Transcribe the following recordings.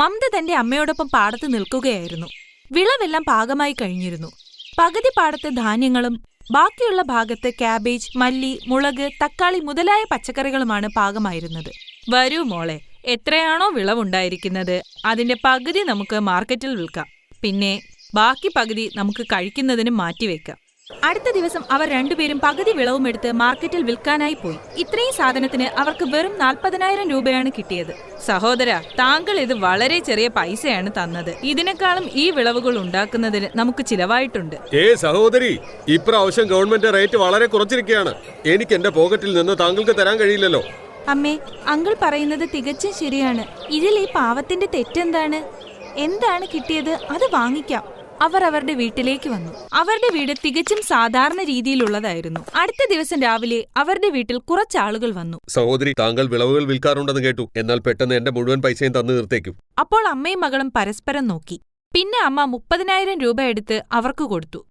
മമത തന്റെ അമ്മയോടൊപ്പം പാടത്ത് നിൽക്കുകയായിരുന്നു. വിളവെല്ലാം പാകമായി കഴിഞ്ഞിരുന്നു. പകുതി പാടത്ത് ധാന്യങ്ങളും ബാക്കിയുള്ള ഭാഗത്ത് കാബേജ്, മല്ലി, മുളക്, തക്കാളി മുതലായ പച്ചക്കറികളുമാണ് പാകമായിരുന്നത്. വരൂ മോളെ, എത്രയാണോ വിളവുണ്ടായിരിക്കുന്നത് അതിന്റെ പകുതി നമുക്ക് മാർക്കറ്റിൽ വിൽക്കാം. പിന്നെ ബാക്കി പകുതി നമുക്ക് കഴിക്കുന്നതിന് മാറ്റിവെക്കാം. അടുത്ത ദിവസം അവർ രണ്ടുപേരും പകുതി വിളവുമെടുത്ത് മാർക്കറ്റിൽ വിൽക്കാനായി പോയി. ഇത്രയും സാധനത്തിന് അവർക്ക് വെറും 40,000 രൂപയാണ് കിട്ടിയത്. സഹോദര, താങ്കൾ ഇത് വളരെ ചെറിയ പൈസയാണ് തന്നത്. ഇതിനേക്കാളും ഈ വിളവുകൾ ഉണ്ടാക്കുന്നതിന് നമുക്ക് ചിലവായിട്ടുണ്ട്. സഹോദരി, ഇപ്രാവശ്യം ഗവൺമെന്റ് റേറ്റ് വളരെ കുറച്ചിരിക്കുകയാണ്. എനിക്ക് എന്റെ പോക്കറ്റിൽ നിന്ന് താങ്കൾക്ക് തരാൻ കഴിയില്ലല്ലോ. അമ്മേ, അങ്കിൾ പറയുന്നത് തികച്ചും ശരിയാണ്. ഇതിൽ ഈ പാവത്തിന്റെ തെറ്റെന്താണ്? എന്താണ് കിട്ടിയത് അത് വാങ്ങിക്കാം. അവർ അവരുടെ വീട്ടിലേക്ക് വന്നു. അവരുടെ വീട് തികച്ചും സാധാരണ രീതിയിലുള്ളതായിരുന്നു. അടുത്ത ദിവസം രാവിലെ അവരുടെ വീട്ടിൽ കുറച്ചാളുകൾ വന്നു. സഹോദരി, താങ്കൾ വിളവുകൾ വിൽക്കാറുണ്ടെന്ന് കേട്ടു. എന്നാൽ പെട്ടെന്ന് എന്റെ മുഴുവൻ പൈസയും തന്നു തീർത്തേക്കും. അപ്പോൾ അമ്മയും മകളും പരസ്പരം നോക്കി. പിന്നെ അമ്മ 30,000 രൂപ എടുത്ത് അവർക്ക് കൊടുത്തു.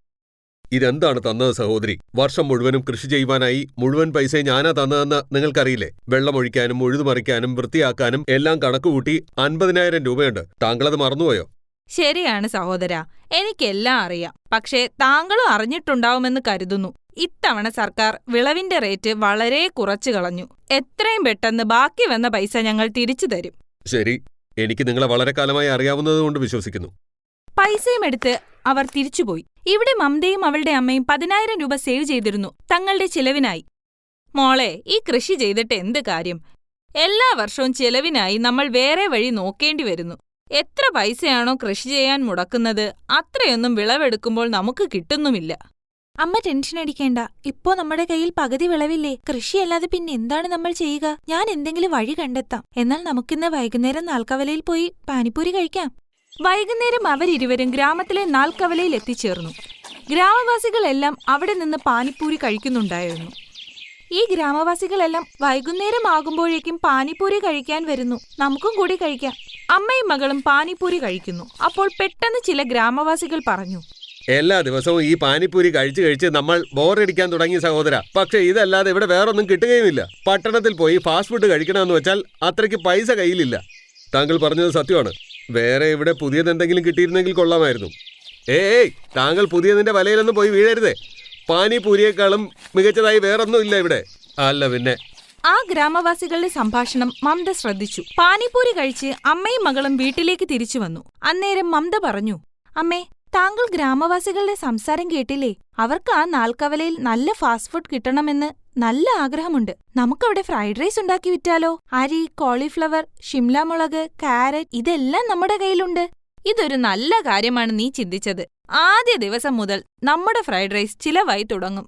ഇതെന്താണ് തന്നത് സഹോദരി? വർഷം മുഴുവനും കൃഷി ചെയ്യുവാനായി മുഴുവൻ പൈസയും ഞാനാ തന്നതെന്ന് നിങ്ങൾക്കറിയില്ലേ? വെള്ളമൊഴിക്കാനും ഉഴുതുമറിക്കാനും വൃത്തിയാക്കാനും എല്ലാം കണക്കുകൂട്ടി 50,000 രൂപയുണ്ട്. താങ്കളത് മറന്നുപോയോ? ശരിയാണ് സഹോദര, എനിക്കെല്ലാം അറിയാം. പക്ഷേ താങ്കളും അറിഞ്ഞിട്ടുണ്ടാവുമെന്ന് കരുതുന്നു. ഇത്തവണ സർക്കാർ വിളവിന്റെ റേറ്റ് വളരെ കുറച്ചു കളഞ്ഞു. എത്രയും പെട്ടെന്ന് ബാക്കി വന്ന പൈസ ഞങ്ങൾ തിരിച്ചു തരും. ശരി, എനിക്ക് നിങ്ങളെ വളരെ കാലമായി അറിയാവുന്നതുകൊണ്ട് വിശ്വസിക്കുന്നു. പൈസയും എടുത്ത് അവർ തിരിച്ചുപോയി. ഇവിടെ മമതയും അവളുടെ അമ്മയും 10,000 രൂപ സേവ് ചെയ്തിരുന്നു തങ്ങളുടെ ചിലവിനായി. മോളെ, ഈ കൃഷി ചെയ്തിട്ട് എന്ത് കാര്യം? എല്ലാ വർഷവും ചിലവിനായി നമ്മൾ വേറെ വഴി നോക്കേണ്ടി വരുന്നു. എത്ര പൈസയാണോ കൃഷി ചെയ്യാൻ മുടക്കുന്നത് അത്രയൊന്നും വിളവെടുക്കുമ്പോൾ നമുക്ക് കിട്ടുന്നുമില്ല. അമ്മ ടെൻഷൻ അടിക്കേണ്ട. ഇപ്പോ നമ്മുടെ കയ്യിൽ പകുതി വിളവില്ലേ? കൃഷിയല്ലാതെ പിന്നെ എന്താണ് നമ്മൾ ചെയ്യുക? ഞാൻ എന്തെങ്കിലും വഴി കണ്ടെത്താം. എന്നാൽ നമുക്കിന്ന് വൈകുന്നേരം നാൽക്കവലയിൽ പോയി പാനിപ്പൂരി കഴിക്കാം. വൈകുന്നേരം അവരിരുവരും ഗ്രാമത്തിലെ നാൽക്കവലയിൽ എത്തിച്ചേർന്നു. ഗ്രാമവാസികളെല്ലാം അവിടെ നിന്ന് പാനിപ്പൂരി കഴിക്കുന്നുണ്ടായിരുന്നു. ഈ ഗ്രാമവാസികളെല്ലാം വൈകുന്നേരം ആകുമ്പോഴേക്കും പാനിപ്പൂരി കഴിക്കാൻ വരുന്നു. നമുക്കും കൂടി കഴിക്കാം. അമ്മയും മകളും പാനിപ്പൂരി കഴിക്കുന്നു. അപ്പോൾ പെട്ടെന്ന് ചില ഗ്രാമവാസികൾ പറഞ്ഞു, എല്ലാ ദിവസവും ഈ പാനിപ്പൂരി കഴിച്ച് കഴിച്ച് നമ്മൾ ബോറടിക്കാൻ തുടങ്ങി സഹോദര. പക്ഷെ ഇതല്ലാതെ ഇവിടെ വേറൊന്നും കിട്ടുകയുമില്ല. പട്ടണത്തിൽ പോയി ഫാസ്റ്റ് ഫുഡ് കഴിക്കണമെന്ന് വെച്ചാൽ അത്രയ്ക്ക് പൈസ കയ്യിലില്ല. താങ്കൾ പറഞ്ഞത് സത്യമാണ്. വേറെ ഇവിടെ പുതിയതെന്തെങ്കിലും കിട്ടിയിരുന്നെങ്കിൽ കൊള്ളാമായിരുന്നു. താങ്കൾ പുതിയതിന്റെ വലയിലൊന്നും പോയി വീഴരുതേ. പാനിപൂരിയേക്കാളും മികച്ചതായി വേറൊന്നും ഇല്ല ഇവിടെ. അല്ല പിന്നെ. ആ ഗ്രാമവാസികളുടെ സംഭാഷണം മമത ശ്രദ്ധിച്ചു. പാനിപൂരി കഴിച്ച് അമ്മയും മകളും വീട്ടിലേക്ക് തിരിച്ചു വന്നു. അന്നേരം മമത പറഞ്ഞു, അമ്മേ, താങ്കൾ ഗ്രാമവാസികളുടെ സംസാരം കേട്ടില്ലേ? അവർക്ക് ആ നാൽക്കവലയിൽ നല്ല ഫാസ്റ്റ് ഫുഡ് കിട്ടണമെന്ന് നല്ല ആഗ്രഹമുണ്ട്. നമുക്കവിടെ ഫ്രൈഡ് റൈസ് ഉണ്ടാക്കി വിറ്റാലോ? അരി, കോളിഫ്ലവർ, ഷിംല മുളക്, കാരറ്റ് ഇതെല്ലാം നമ്മുടെ കയ്യിലുണ്ട്. ഇതൊരു നല്ല കാര്യമാണ് നീ ചിന്തിച്ചത്. ആദ്യ ദിവസം മുതൽ നമ്മുടെ ഫ്രൈഡ് റൈസ് ചിലവായി തുടങ്ങും.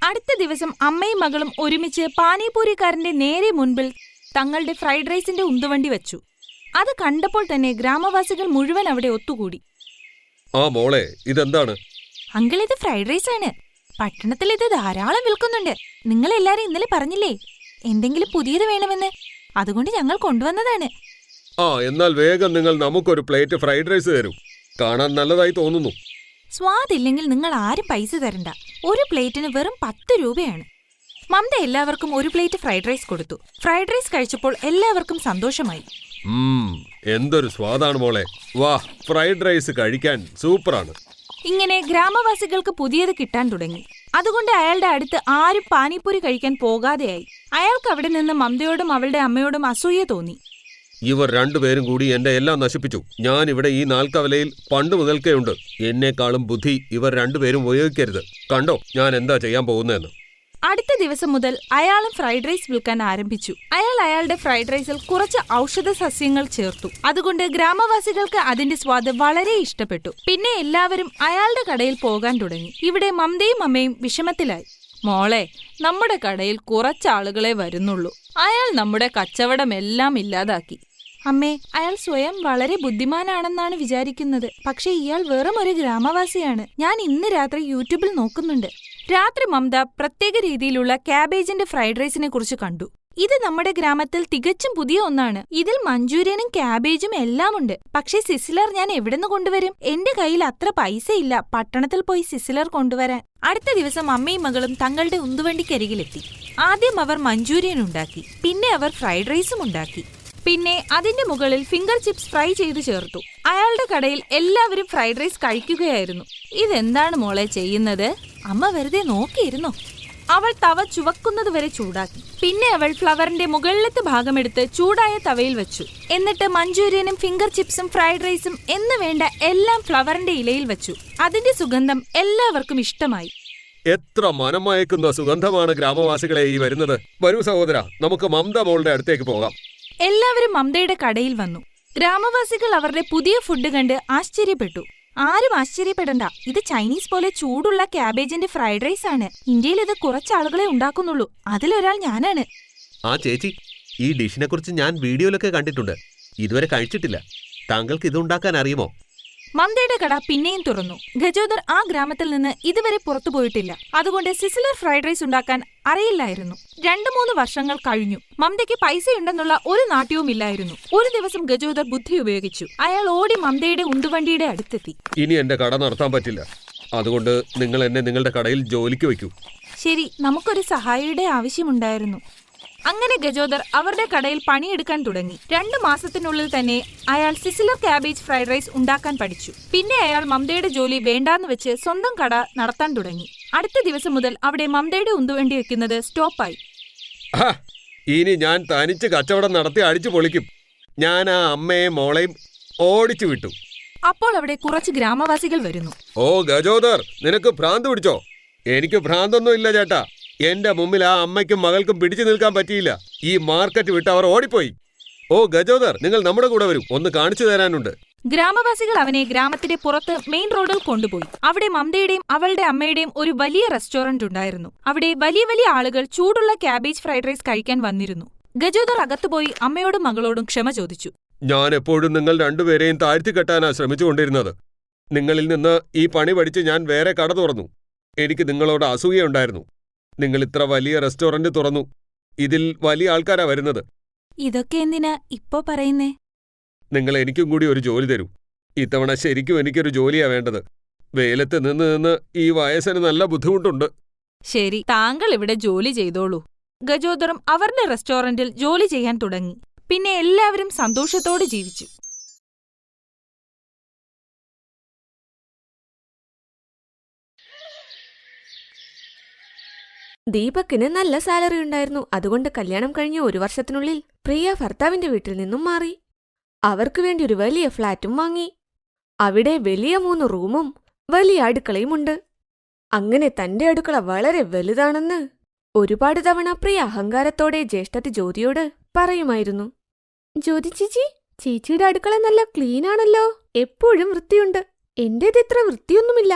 അടുത്ത ദിവസം അമ്മയും മകളും ഒരുമിച്ച് പാനിപൂരിക്കാരന്റെ നേരെ മുൻപിൽ തങ്ങളുടെ ഫ്രൈഡ് റൈസിന്റെ ഉന്തുവണ്ടി വച്ചു. അത് കണ്ടപ്പോൾ തന്നെ ഗ്രാമവാസികൾ മുഴുവൻ അവിടെ ഒത്തുകൂടി. ആ മോളെ, ഇതെന്താണ്? അങ്കിൾ, ഇത് ഫ്രൈഡ് റൈസ് ആണ്. പട്ടണത്തിൽ ഇത് ധാരാളം വിൽക്കുന്നുണ്ട്. നിങ്ങളെല്ലാരും ഇന്നലെ പറഞ്ഞില്ലേ എന്തെങ്കിലും പുതിയത് വേണമെന്ന്? അതുകൊണ്ട് ഞങ്ങൾ കൊണ്ടുവന്നതാണ്. എന്നാൽ വേഗം നിങ്ങൾ നമുക്കൊരു പ്ലേറ്റ് ഫ്രൈഡ് റൈസ് തരൂ. കാണാൻ നല്ലതായി തോന്നുന്നു. സ്വാദില്ലെങ്കിൽ നിങ്ങൾ ആരും പൈസ തരണ്ട. ഒരു പ്ലേറ്റിന് വെറും 10 രൂപയാണ്. മമത എല്ലാവർക്കും ഒരു പ്ലേറ്റ് ഫ്രൈഡ് റൈസ് കൊടുത്തു. ഫ്രൈഡ് റൈസ് കഴിച്ചപ്പോൾ എല്ലാവർക്കും സന്തോഷമായി. എന്തൊരു സ്വാദാണ് മോളെ. വാ, ഫ്രൈഡ് റൈസ് കഴിക്കാൻ സൂപ്പറാണ്. ഇങ്ങനെ ഗ്രാമവാസികൾക്ക് പുതിയത് കിട്ടാൻ തുടങ്ങി. അതുകൊണ്ട് അയാളുടെ അടുത്ത് ആരും പാനിപ്പൂരി കഴിക്കാൻ പോകാതെയായി. അയാൾക്ക് അവിടെ നിന്ന് മമതയോടും അവളുടെ അമ്മയോടും അസൂയ തോന്നി. ഇവർ രണ്ടുപേരും കൂടി എന്റെ എല്ലാം നശിപ്പിച്ചു. ഞാൻ ഇവിടെ ഈ നാൽക്കവലയിൽ പണ്ട് മുതൽക്കേയുണ്ട്. എന്നെക്കാളും ബുദ്ധി ഇവർ രണ്ടുപേരും ഉപയോഗിക്കരുത്. കണ്ടോ ഞാൻ എന്താ ചെയ്യാൻ പോകുന്നതെന്ന്. അടുത്ത ദിവസം മുതൽ അയാളും ഫ്രൈഡ് റൈസ് വിൽക്കാൻ ആരംഭിച്ചു. അയാൾ അയാളുടെ ഫ്രൈഡ് റൈസിൽ കുറച്ച് ഔഷധ സസ്യങ്ങൾ ചേർത്തു. അതുകൊണ്ട് ഗ്രാമവാസികൾക്ക് അതിന്റെ സ്വാദ് വളരെ ഇഷ്ടപ്പെട്ടു. പിന്നെ എല്ലാവരും അയാളുടെ കടയിൽ പോകാൻ തുടങ്ങി. ഇവിടെ മമതയും അമ്മയും വിഷമത്തിലായി. മോളെ, നമ്മുടെ കടയിൽ കുറച്ചാളുകളെ വരുന്നുള്ളൂ. അയാൾ നമ്മുടെ കച്ചവടമെല്ലാം ഇല്ലാതാക്കി. അമ്മേ, അയാൾ സ്വയം വളരെ ബുദ്ധിമാനാണെന്നാണ് വിചാരിക്കുന്നത്. പക്ഷെ ഇയാൾ വെറും ഒരു ഗ്രാമവാസിയാണ്. ഞാൻ ഇന്ന് രാത്രി യൂട്യൂബിൽ നോക്കുന്നുണ്ട്. രാത്രി മമത പ്രത്യേക രീതിയിലുള്ള കാബേജിന്റെ ഫ്രൈഡ് റൈസിനെ കുറിച്ച് കണ്ടു. ഇത് നമ്മുടെ ഗ്രാമത്തിൽ തികച്ചും പുതിയ ഒന്നാണ്. ഇതിൽ മഞ്ചൂരിയനും കാബേജും എല്ലാം ഉണ്ട്. പക്ഷേ സിസിലർ ഞാൻ എവിടെന്ന് കൊണ്ടുവരും? എന്റെ കയ്യിൽ അത്ര പൈസ ഇല്ല പട്ടണത്തിൽ പോയി സിസിലർ കൊണ്ടുവരാൻ. അടുത്ത ദിവസം അമ്മയും മകളും തങ്ങളുടെ ഉന്തുവണ്ടിക്കരികിലെത്തി. ആദ്യം അവർ മഞ്ചൂരിയൻ ഉണ്ടാക്കി. പിന്നെ അവർ ഫ്രൈഡ് റൈസും ഉണ്ടാക്കി. പിന്നെ അതിന്റെ മുകളിൽ ഫിംഗർ ചിപ്സ് ഫ്രൈ ചെയ്ത് ചേർത്തു. അയാളുടെ കടയിൽ എല്ലാവരും ഫ്രൈഡ് റൈസ് കഴിക്കുകയായിരുന്നു. ഇതെന്താണ് മോളെ ചെയ്യുന്നത്? അമ്മ വെറുതെ നോക്കിയിരുന്നു. അവൾ തവ ചുവക്കുന്നതുവരെ ചൂടാക്കി. പിന്നെ അവൾ ഫ്ലവറിന്റെ മുകളിലത്തെ ഭാഗമെടുത്ത് ചൂടായ തവയിൽ വെച്ചു. എന്നിട്ട് മഞ്ചൂരിയനും ഫിംഗർ ചിപ്സും ഫ്രൈഡ് റൈസും എന്ന് വേണ്ട എല്ലാം ഫ്ലവറിന്റെ ഇലയിൽ വെച്ചു. അതിന്റെ സുഗന്ധം എല്ലാവർക്കും ഇഷ്ടമായി. എത്ര മനമയക്കുന്ന സുഗന്ധമാണ് ഗ്രാമവാസികളെ ഈ വരുന്നത്. വരൂ സഹോദര, നമുക്ക് മമത മോളുടെ അടുത്തേക്ക് പോകാം. എല്ലാവരും മമതയുടെ കടയിൽ വന്നു. ഗ്രാമവാസികൾ അവരുടെ പുതിയ ഫുഡ് കണ്ട് ആശ്ചര്യപ്പെട്ടു. ആരും ആശ്ചര്യപ്പെടണ്ട, ഇത് ചൈനീസ് പോലെ ചൂടുള്ള ക്യാബേജിന്റെ ഫ്രൈഡ് റൈസ് ആണ്. ഇന്ത്യയിൽ ഇത് കുറച്ചാളുകളെ ഉണ്ടാക്കുന്നുള്ളൂ. അതിലൊരാൾ ഞാനാണ്. ആ ചേച്ചി, ഈ ഡിഷിനെ കുറിച്ച് ഞാൻ വീഡിയോയിലൊക്കെ കണ്ടിട്ടുണ്ട്. ഇതുവരെ കഴിച്ചിട്ടില്ല. താങ്കൾക്ക് ഇത് ഉണ്ടാക്കാൻ അറിയുമോ? മമതയുടെ കട പിന്നെയും തുറന്നു. ഗജോദർ ആ ഗ്രാമത്തിൽ നിന്ന് ഇതുവരെ പുറത്തുപോയിട്ടില്ല. അതുകൊണ്ട് സിസിലർ ഫ്രൈഡ് റൈസ് ഉണ്ടാക്കാൻ അറിയില്ലായിരുന്നു. 2-3 വർഷങ്ങൾ കഴിഞ്ഞു. മമതയ്ക്ക് പൈസയുണ്ടെന്നുള്ള ഒരു നാട്യവും ഇല്ലായിരുന്നു. ഒരു ദിവസം ഗജോദർ ബുദ്ധി ഉപയോഗിച്ചു. അയാൾ ഓടി മമതയുടെ ഉണ്ടുവണ്ടിയുടെ അടുത്തെത്തി. ഇനി എന്റെ കട നടത്താൻ പറ്റില്ല. അതുകൊണ്ട് നിങ്ങൾ എന്നെ നിങ്ങളുടെ കടയിൽ ജോലിക്ക് വയ്ക്കൂ. ശരി, നമുക്കൊരു സഹായിയുടെ ആവശ്യമുണ്ടായിരുന്നു. അങ്ങനെ ഗജോദർ അവരുടെ കടയിൽ പണിയെടുക്കാൻ തുടങ്ങി. 2 മാസത്തിനുള്ളിൽ തന്നെ അയാൾ സിസിലർ ക്യാബേജ് ഫ്രൈഡ് റൈസ് ഉണ്ടാക്കാൻ പഠിച്ചു. പിന്നെ അയാൾ മമതയുടെ ജോലി വേണ്ടാന്ന് വെച്ച് സ്വന്തം കട നടത്താൻ തുടങ്ങി. അടുത്ത ദിവസം മുതൽ അവിടെ മമതയുടെ ഉന്തുവണ്ടി വെക്കുന്നത് സ്റ്റോപ്പായി. ഇനി ഞാൻ തനിച്ച് കച്ചവടം നടത്തി അടിച്ചു പൊളിക്കും. ഞാൻ ആ അമ്മയെയും മോളെയും ഓടിച്ചു വിട്ടു. അപ്പോൾ അവിടെ കുറച്ച് ഗ്രാമവാസികൾ വരുന്നു. ഓ ഗജോദർ, നിനക്ക് ഭ്രാന്ത് പിടിച്ചോ? എനിക്ക് ഭ്രാന്തൊന്നും ഇല്ല ചേട്ടാ. എന്റെ മുമ്പിൽ ആ അമ്മയ്ക്കും മകൾക്കും പിടിച്ചു നിൽക്കാൻ പറ്റിയില്ല. ഈ മാർക്കറ്റ് വിട്ട് അവർ ഓടിപ്പോയി. ഓ ഗജോദർ, നിങ്ങൾ നമ്മുടെ കൂടെ വരും, ഒന്ന് കാണിച്ചു തരാനുണ്ട്. ഗ്രാമവാസികൾ അവനെ ഗ്രാമത്തിന്റെ പുറത്ത് മെയിൻ റോഡിൽ കൊണ്ടുപോയി. അവിടെ മമതയുടെയും അവളുടെ അമ്മയുടെയും ഒരു വലിയ റെസ്റ്റോറന്റ് ഉണ്ടായിരുന്നു. അവിടെ വലിയ വലിയ ആളുകൾ ചൂടുള്ള ക്യാബേജ് ഫ്രൈഡ് റൈസ് കഴിക്കാൻ വന്നിരുന്നു. ഗജോദർ അകത്തുപോയി അമ്മയോടും മകളോടും ക്ഷമ ചോദിച്ചു. ഞാൻ എപ്പോഴും നിങ്ങൾ രണ്ടുപേരെയും താഴ്ത്തിക്കെട്ടാനാ ശ്രമിച്ചുകൊണ്ടിരുന്നത്. നിങ്ങളിൽ നിന്ന് ഈ പണി പഠിച്ച് ഞാൻ വേറെ കട തുറന്നു. എനിക്ക് നിങ്ങളോട് അസൂയയുണ്ടായിരുന്നു. നിങ്ങൾ ഇത്ര വലിയ റെസ്റ്റോറന്റ് തുറന്നു. ഇതിൽ വലിയ ആൾക്കാരാ വരുന്നത്. ഇതൊക്കെ എന്തിനാ ഇപ്പോ പറയുന്നേ? നിങ്ങൾ എനിക്കും കൂടി ഒരു ജോലി തരൂ. ഇത്തവണ ശരിക്കും എനിക്കൊരു ജോലിയാ വേണ്ടത്. വെയിലത്ത് നിന്ന് നിന്ന് ഈ വയസ്സിന് നല്ല ബുദ്ധിമുട്ടുണ്ട്. ശരി, താങ്കൾ ഇവിടെ ജോലി ചെയ്തോളൂ. ഗജോദറും അവരുടെ റെസ്റ്റോറന്റിൽ ജോലി ചെയ്യാൻ തുടങ്ങി. പിന്നെ എല്ലാവരും സന്തോഷത്തോടെ ജീവിച്ചു. ദീപക്കിന് നല്ല സാലറി ഉണ്ടായിരുന്നു. അതുകൊണ്ട് കല്യാണം കഴിഞ്ഞ 1 വർഷത്തിനുള്ളിൽ പ്രിയ ഭർത്താവിന്റെ വീട്ടിൽ നിന്നും മാറി. അവർക്ക് വേണ്ടി ഒരു വലിയ ഫ്ലാറ്റും വാങ്ങി. അവിടെ വലിയ 3 റൂമും വലിയ അടുക്കളയുമുണ്ട്. അങ്ങനെ തന്റെ അടുക്കള വളരെ വലുതാണെന്ന് ഒരുപാട് തവണ പ്രിയ അഹങ്കാരത്തോടെ ജ്യേഷ്ഠത്തി ജ്യോതിയോട് പറയുമായിരുന്നു. ജ്യോതി ചേച്ചി, ചേച്ചിയുടെ അടുക്കള നല്ല ക്ലീനാണല്ലോ. എപ്പോഴും വൃത്തിയുണ്ട്. എന്റേത് ഇത്ര വൃത്തിയൊന്നുമില്ല.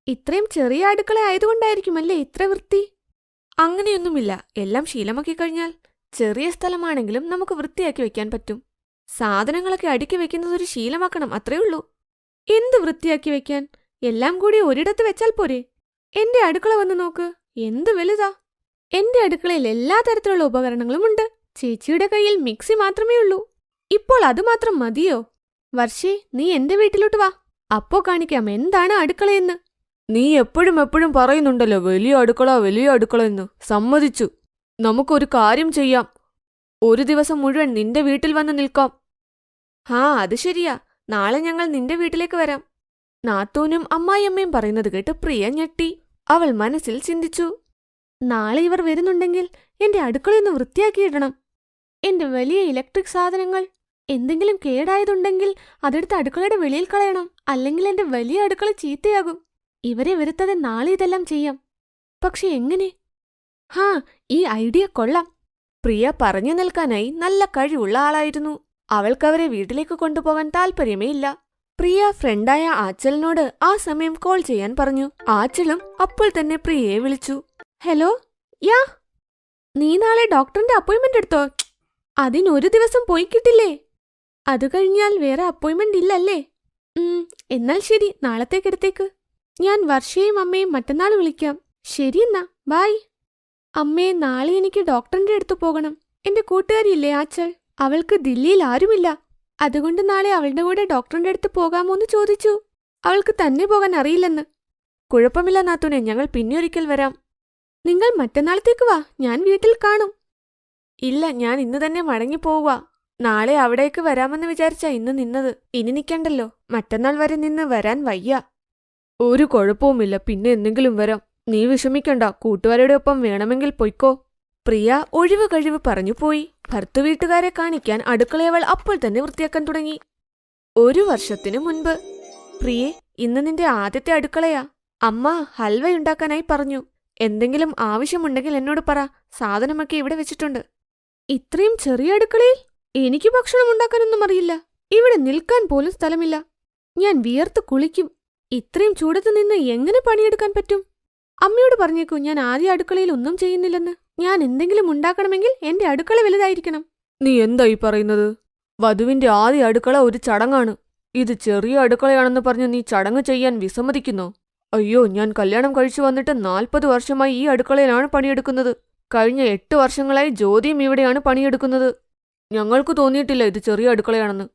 ഇത്രയും ചെറിയ അടുക്കള ആയതുകൊണ്ടായിരിക്കുമല്ലേ ഇത്ര വൃത്തി? അങ്ങനെയൊന്നുമില്ല. എല്ലാം ശീലമാക്കി കഴിഞ്ഞാൽ ചെറിയ സ്ഥലമാണെങ്കിലും നമുക്ക് വൃത്തിയാക്കി വെക്കാൻ പറ്റും. സാധനങ്ങളൊക്കെ അടുക്കി വെക്കുന്നത് ഒരു ശീലമാക്കണം, അത്രേ ഉള്ളൂ. എന്ത് വൃത്തിയാക്കി വെക്കാൻ? എല്ലാം കൂടി ഒരിടത്ത് വെച്ചാൽ പോരെ? എന്റെ അടുക്കള വന്ന് നോക്ക്, എന്ത് വലുതാ. എന്റെ അടുക്കളയിൽ എല്ലാ തരത്തിലുള്ള ഉപകരണങ്ങളും ഉണ്ട്. ചേച്ചിയുടെ കയ്യിൽ മിക്സി മാത്രമേ ഉള്ളൂ. ഇപ്പോൾ അതുമാത്രം മതിയോ? വർഷേ, നീ എന്റെ വീട്ടിലോട്ട് വാ, അപ്പോ കാണിക്കാം എന്താണ് അടുക്കളയെന്ന്. നീ എപ്പോഴും പറയുന്നുണ്ടല്ലോ വലിയ അടുക്കള എന്ന്. സമ്മതിച്ചു. നമുക്കൊരു കാര്യം ചെയ്യാം. ഒരു ദിവസം മുഴുവൻ നിന്റെ വീട്ടിൽ വന്ന് നിൽക്കാം. അത് ശരിയാ. നാളെ ഞങ്ങൾ നിന്റെ വീട്ടിലേക്ക് വരാം. നാത്തൂനും അമ്മായിയമ്മയും പറയുന്നത് കേട്ട് പ്രിയ ഞെട്ടി. അവൾ മനസ്സിൽ ചിന്തിച്ചു, നാളെ ഇവർ വരുന്നുണ്ടെങ്കിൽ എന്റെ അടുക്കളയൊന്ന് വൃത്തിയാക്കിയിടണം. എന്റെ വലിയ ഇലക്ട്രിക് സാധനങ്ങൾ എന്തെങ്കിലും കേടായതുണ്ടെങ്കിൽ അതെടുത്ത് അടുക്കളയുടെ വെളിയിൽ കളയണം. അല്ലെങ്കിൽ എന്റെ വലിയ അടുക്കള ചീത്തയാകും. ഇവരെ വരുത്താതെ നാളെ ഇതെല്ലാം ചെയ്യാം. പക്ഷെ എങ്ങനെ? ഈ ഐഡിയ കൊള്ളാം. പ്രിയ പറഞ്ഞു നിൽക്കാനായി നല്ല കഴിവുള്ള ആളായിരുന്നു. അവൾക്കവരെ വീട്ടിലേക്ക് കൊണ്ടുപോകാൻ താല്പര്യമേ ഇല്ല. പ്രിയ ഫ്രണ്ടായ ആച്ചലിനോട് ആ സമയം കോൾ ചെയ്യാൻ പറഞ്ഞു. ആച്ചലും അപ്പോൾ തന്നെ പ്രിയയെ വിളിച്ചു. ഹലോ, നീ നാളെ ഡോക്ടറിന്റെ അപ്പോയിന്റ്മെന്റ് എടുത്തോ? അതിനൊരു ദിവസം പോയി കിട്ടില്ലേ? അത് കഴിഞ്ഞാൽ വേറെ അപ്പോയിന്റ്മെന്റ് ഇല്ലല്ലേ? എന്നാൽ ശരി, നാളത്തേക്കെടുത്തേക്ക്. ഞാൻ വർഷയും അമ്മയും മറ്റന്നാൾ വിളിക്കാം. ശരിയെന്നാ, ബായ്. അമ്മേ, നാളെ എനിക്ക് ഡോക്ടറിന്റെ അടുത്ത് പോകണം. എന്റെ കൂട്ടുകാരിയില്ലേ ആച്ചൽ, അവൾക്ക് ദില്ലിയിൽ ആരുമില്ല. അതുകൊണ്ട് നാളെ അവളുടെ കൂടെ ഡോക്ടറിന്റെ അടുത്ത് പോകാമോന്ന് ചോദിച്ചു. അവൾക്ക് തന്നെ പോകാൻ അറിയില്ലെന്ന്. കുഴപ്പമില്ല നാത്തൂനെ, ഞങ്ങൾ പിന്നെ ഒരിക്കൽ വരാം. നിങ്ങൾ മറ്റന്നാളത്തേക്ക് വാ, ഞാൻ വീട്ടിൽ കാണും. ഇല്ല, ഞാൻ ഇന്ന് തന്നെ മടങ്ങിപ്പോവുക. നാളെ അവിടേക്ക് വരാമെന്ന് വിചാരിച്ചാ ഇന്ന് നിന്നത്. ഇനി നിൽക്കണ്ടല്ലോ, മറ്റന്നാൾ വരെ നിന്ന് വരാൻ വയ്യ. ഒരു കുഴപ്പവുമില്ല, പിന്നെ എന്തെങ്കിലും വരാം. നീ വിഷമിക്കണ്ട, കൂട്ടുകാരുടെ ഒപ്പം വേണമെങ്കിൽ പൊയ്ക്കോ. പ്രിയ ഒഴിവ് കഴിവ് പറഞ്ഞു പോയി. ഭർത്തൃവീട്ടുകാരെ കാണിക്കാൻ അടുക്കളയവൾ അപ്പോൾ തന്നെ വൃത്തിയാക്കാൻ തുടങ്ങി. 1 വർഷത്തിനു മുൻപ്. പ്രിയേ, ഇന്ന് നിന്റെ ആദ്യത്തെ അടുക്കളയാ. അമ്മ ഹൽവയുണ്ടാക്കാനായി പറഞ്ഞു. എന്തെങ്കിലും ആവശ്യമുണ്ടെങ്കിൽ എന്നോട് പറ, സാധനമൊക്കെ ഇവിടെ വെച്ചിട്ടുണ്ട്. ഇത്രയും ചെറിയ അടുക്കളയിൽ? എനിക്ക് ഭക്ഷണം ഉണ്ടാക്കാനൊന്നും അറിയില്ല. ഇവിടെ നിൽക്കാൻ പോലും സ്ഥലമില്ല. ഞാൻ വിയർത്ത് കുളിക്കും. ഇത്രയും ചൂടത്ത് നിന്ന് എങ്ങനെ പണിയെടുക്കാൻ പറ്റും? അമ്മയോട് പറഞ്ഞേക്കൂ, ഞാൻ ആദ്യ അടുക്കളയിൽ ഒന്നും ചെയ്യുന്നില്ലെന്ന്. ഞാൻ എന്തെങ്കിലും ഉണ്ടാക്കണമെങ്കിൽ എന്റെ അടുക്കള വലുതായിരിക്കണം. നീ എന്തായി പറയുന്നത്? വധുവിന്റെ ആദ്യ അടുക്കള ഒരു ചടങ്ങാണ്. ഇത് ചെറിയ അടുക്കളയാണെന്ന് പറഞ്ഞ് നീ ചടങ്ങ് ചെയ്യാൻ വിസമ്മതിക്കുന്നോ? അയ്യോ, ഞാൻ കല്യാണം കഴിച്ചു വന്നിട്ട് 40 വർഷമായി ഈ അടുക്കളയിലാണ് പണിയെടുക്കുന്നത്. കഴിഞ്ഞ 8 വർഷങ്ങളായി ജ്യോതിയും ഇവിടെയാണ് പണിയെടുക്കുന്നത്. ഞങ്ങൾക്ക് തോന്നിയിട്ടില്ല ഇത് ചെറിയ അടുക്കളയാണെന്ന്.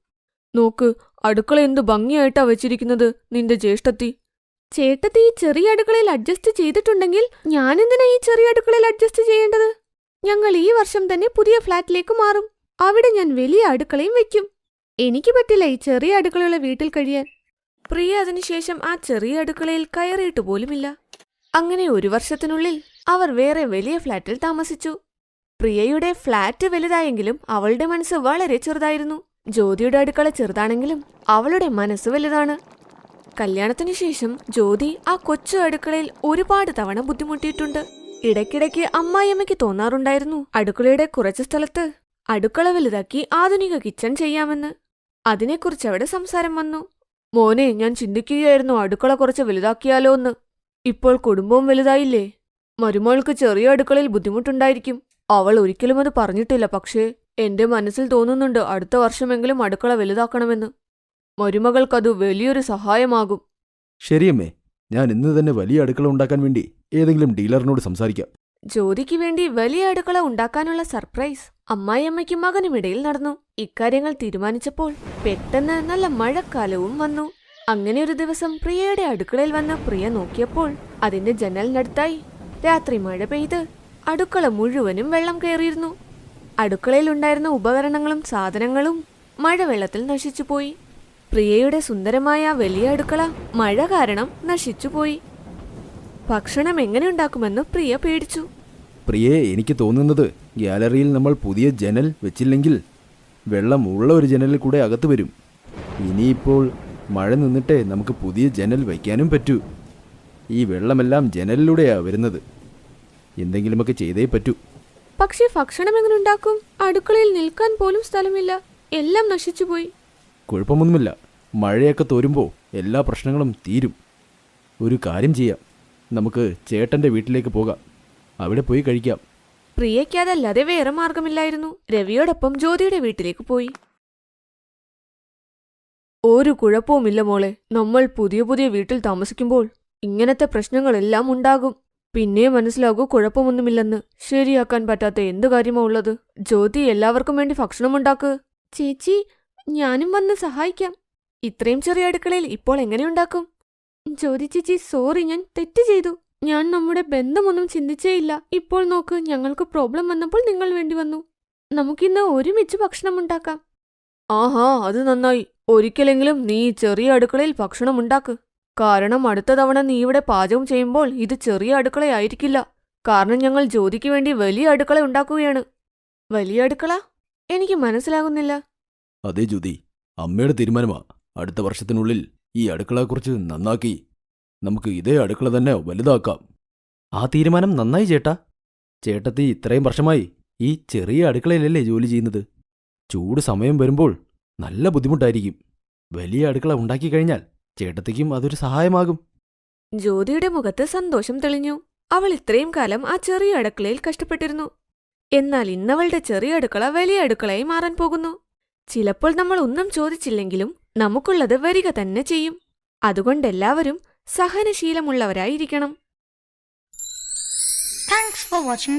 നോക്ക്, അടുക്കള എന്ത് ഭംഗിയായിട്ടാ വെച്ചിരിക്കുന്നത് നിന്റെ ജ്യേഷ്ഠത്തി. ചേട്ടത്തി ഈ ചെറിയ അടുക്കളയിൽ അഡ്ജസ്റ്റ് ചെയ്തിട്ടുണ്ടെങ്കിൽ ഞാനെന്തിനാ ഈ ചെറിയ അടുക്കളയിൽ അഡ്ജസ്റ്റ് ചെയ്യേണ്ടത്? ഞങ്ങൾ ഈ വർഷം തന്നെ പുതിയ ഫ്ലാറ്റിലേക്ക് മാറും. അവിടെ ഞാൻ വലിയ അടുക്കളയും വെക്കും. എനിക്ക് പറ്റില്ല ഈ ചെറിയ അടുക്കളയുള്ള വീട്ടിൽ കഴിയാൻ. പ്രിയ അതിനുശേഷം ആ ചെറിയ അടുക്കളയിൽ കയറിയിട്ട് പോലുമില്ല. അങ്ങനെ 1 വർഷത്തിനുള്ളിൽ അവർ വേറെ വലിയ ഫ്ലാറ്റിൽ താമസിച്ചു. പ്രിയയുടെ ഫ്ലാറ്റ് വലുതായെങ്കിലും അവളുടെ മനസ്സ് വളരെ ചെറുതായിരുന്നു. ജ്യോതിയുടെ അടുക്കള ചെറുതാണെങ്കിലും അവളുടെ മനസ്സ് വലുതാണ്. കല്യാണത്തിനു ശേഷം ജ്യോതി ആ കൊച്ചു അടുക്കളയിൽ ഒരുപാട് തവണ ബുദ്ധിമുട്ടിയിട്ടുണ്ട്. ഇടയ്ക്കിടയ്ക്ക് അമ്മായിയമ്മയ്ക്ക് തോന്നാറുണ്ടായിരുന്നു അടുക്കളയുടെ കുറച്ച് സ്ഥലത്ത് അടുക്കള വലുതാക്കി ആധുനിക കിച്ചൺ ചെയ്യാമെന്ന്. അതിനെക്കുറിച്ച് അവിടെ സംസാരം വന്നു. മോനെ, ഞാൻ ചിന്തിക്കുകയായിരുന്നു അടുക്കള കുറച്ച് വലുതാക്കിയാലോ എന്ന്. ഇപ്പോൾ കുടുംബവും വലുതായില്ലേ, മരുമോൾക്ക് ചെറിയ അടുക്കളയിൽ ബുദ്ധിമുട്ടുണ്ടായിരിക്കും. അവൾ ഒരിക്കലും അത് പറഞ്ഞിട്ടില്ല. പക്ഷേ എന്റെ മനസ്സിൽ തോന്നുന്നുണ്ട് അടുത്ത വർഷമെങ്കിലും അടുക്കള വലുതാക്കണമെന്ന്. മരുമകൾക്കത് വലിയൊരു സഹായമാകും. ശരിയമ്മേ, ഞാൻ ഇന്ന് തന്നെ വലിയ അടുക്കള ഉണ്ടാക്കാൻ വേണ്ടി ഏതെങ്കിലും ഡീലറിനോട് സംസാരിക്കാം. ജ്യോതിക്ക് വേണ്ടി വലിയ അടുക്കള ഉണ്ടാക്കാനുള്ള സർപ്രൈസ് അമ്മായിയമ്മയ്ക്കും മകനുമിടയിൽ നടന്നു. ഇക്കാര്യങ്ങൾ തീരുമാനിച്ചപ്പോൾ പെട്ടെന്ന് നല്ല മഴക്കാലവും വന്നു. അങ്ങനെ ഒരു ദിവസം പ്രിയയുടെ അടുക്കളയിൽ വന്ന് പ്രിയ നോക്കിയപ്പോൾ അതിന്റെ ജനലിനടുത്തായി രാത്രി മഴ പെയ്ത് അടുക്കള മുഴുവനും വെള്ളം കയറിയിരുന്നു. അടുക്കളയിലുണ്ടായിരുന്ന ഉപകരണങ്ങളും സാധനങ്ങളും മഴവെള്ളത്തിൽ നശിച്ചുപോയി. പ്രിയയുടെ സുന്ദരമായ വലിയ അടുക്കള മഴ കാരണം നശിച്ചുപോയി. ഭക്ഷണം എങ്ങനെ ഉണ്ടാക്കുമെന്ന് പ്രിയ പേടിച്ചു. പ്രിയേ, എനിക്ക് തോന്നുന്നത് ഗ്യാലറിയിൽ നമ്മൾ പുതിയ ജനൽ വെച്ചില്ലെങ്കിൽ വെള്ളം ഉള്ള ഒരു ജനലിൽ കൂടെ അകത്ത് വരും. ഇനിയിപ്പോൾ മഴ നിന്നിട്ടേ നമുക്ക് പുതിയ ജനൽ വയ്ക്കാനും പറ്റൂ. ഈ വെള്ളമെല്ലാം ജനലിലൂടെയാ വരുന്നത്. എന്തെങ്കിലുമൊക്കെ ചെയ്തേ പറ്റൂ. പക്ഷേ ഭക്ഷണം എങ്ങനെ ഉണ്ടാക്കും? അടുക്കളയിൽ നിൽക്കാൻ പോലും സ്ഥലമില്ല. എല്ലാം നശിച്ചുപോയി. കുഴപ്പമൊന്നുമില്ല, മഴയൊക്കെ തോരുമ്പോൾ എല്ലാ പ്രശ്നങ്ങളും തീരും. ഒരു കാര്യം ചെയ്യാം, നമുക്ക് ചേട്ടൻ്റെ വീട്ടിലേക്ക് പോകാം. അവിടെ പോയി കഴിക്കാം. പ്രിയയ്ക്ക് അതല്ലാതെ വേറെ മാർഗമില്ലായിരുന്നു. രവിയോടൊപ്പം ജ്യോതിയുടെ വീട്ടിലേക്ക് പോയി. ഒരു കുഴപ്പവുമില്ല മോളെ, നമ്മൾ പുതിയ പുതിയ വീട്ടിൽ താമസിക്കുമ്പോൾ ഇങ്ങനത്തെ പ്രശ്നങ്ങളെല്ലാം ഉണ്ടാകും. പിന്നെ മനസ്സിലാകൂ കുഴപ്പമൊന്നുമില്ലെന്ന്. ശരിയാക്കാൻ പറ്റാത്ത എന്ത് കാര്യമാ ഉള്ളത്? ജ്യോതി എല്ലാവർക്കും വേണ്ടി ഭക്ഷണമുണ്ടാക്ക്. ചേച്ചി, ഞാനും വന്ന് സഹായിക്കാം. ഇത്രയും ചെറിയ അടുക്കളയിൽ ഇപ്പോൾ എങ്ങനെയുണ്ടാക്കും? ജ്യോതി ചേച്ചി, സോറി, ഞാൻ തെറ്റ് ചെയ്തു. ഞാൻ നമ്മുടെ ബന്ധമൊന്നും ചിന്തിച്ചേയില്ല. ഇപ്പോൾ നോക്ക്, ഞങ്ങൾക്ക് പ്രോബ്ലം വന്നപ്പോൾ നിങ്ങൾ വേണ്ടി വന്നു. നമുക്കിന്ന് ഒരുമിച്ച് ഭക്ഷണം ഉണ്ടാക്കാം. ആഹാ, അത് നന്നായി. ഒരിക്കലെങ്കിലും നീ ചെറിയ അടുക്കളയിൽ ഭക്ഷണം ഉണ്ടാക്ക്. കാരണം അടുത്ത തവണ നീ ഇവിടെ പാചകം ചെയ്യുമ്പോൾ ഇത് ചെറിയ അടുക്കളയായിരിക്കില്ല. കാരണം ഞങ്ങൾ ജ്യോതിക്ക് വേണ്ടി വലിയ അടുക്കള ഉണ്ടാക്കുകയാണ്. വലിയ അടുക്കള? എനിക്ക് മനസ്സിലാകുന്നില്ല. അതേ ജ്യോതി, അമ്മയുടെ തീരുമാനമാ. അടുത്ത വർഷത്തിനുള്ളിൽ ഈ അടുക്കളയെക്കുറിച്ച് നന്നാക്കി നമുക്ക് ഇതേ അടുക്കള തന്നെ വലുതാക്കാം. ആ തീരുമാനം നന്നായി ചേട്ടാ. ചേട്ടത്തി ഇത്രയും വർഷമായി ഈ ചെറിയ അടുക്കളയിലല്ലേ ജോലി ചെയ്യുന്നത്. ചൂട് സമയം വരുമ്പോൾ നല്ല ബുദ്ധിമുട്ടായിരിക്കും. വലിയ അടുക്കള ഉണ്ടാക്കി കഴിഞ്ഞാൽ ചേട്ടത്തിക്കും അതൊരു സഹായമാകും. ജ്യോതിയുടെ മുഖത്ത് സന്തോഷം തെളിഞ്ഞു. അവൾ ഇത്രയും കാലം ആ ചെറിയ അടുക്കളയിൽ കഷ്ടപ്പെട്ടിരുന്നു. എന്നാൽ ഇന്നവളുടെ ചെറിയ അടുക്കള വലിയ അടുക്കളയായി മാറാൻ പോകുന്നു. ചിലപ്പോൾ നമ്മൾ ഒന്നും ചോദിച്ചില്ലെങ്കിലും നമുക്കുള്ളത് വരിക തന്നെ ചെയ്യും. അതുകൊണ്ടെല്ലാവരും സഹനശീലമുള്ളവരായിരിക്കണം. Thanks for watching.